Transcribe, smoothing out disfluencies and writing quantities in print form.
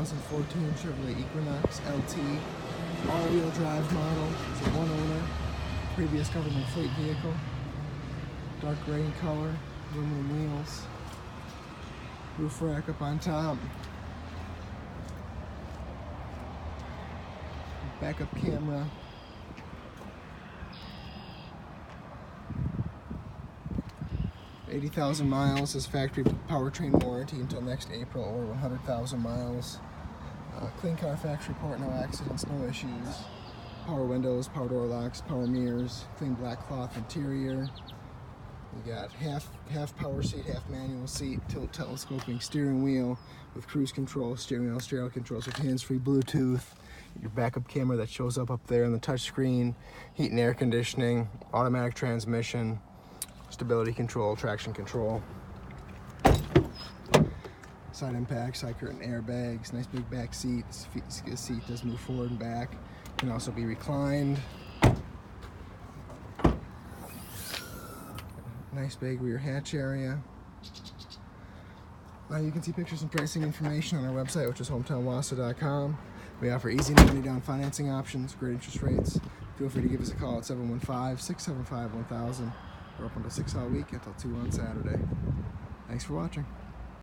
2014 Chevrolet Equinox LT, all-wheel drive model. It's a one owner, previous government fleet vehicle, dark gray in color, aluminum wheels, roof rack up on top, backup camera, $80,000 miles, is factory powertrain warranty until next April, or 100,000 miles. Clean car factory report, no accidents, no issues. Power windows, power door locks, power mirrors, clean black cloth interior. You got half power seat, half manual seat, tilt telescoping steering wheel with cruise control, steering wheel, stereo controls with hands-free Bluetooth. Your backup camera that shows up there on the touch screen, heat and air conditioning, automatic transmission, stability control, traction control, side impacts, side curtain airbags, nice big back seat. This seat does move forward and back. Can also be reclined. Nice big rear hatch area. Now you can see pictures and pricing information on our website, which is hometownwausau.com. We offer easy and money down financing options, great interest rates. Feel free to give us a call at 715-675-1000. We're open till 6 all week until 2 on Saturday. Thanks for watching.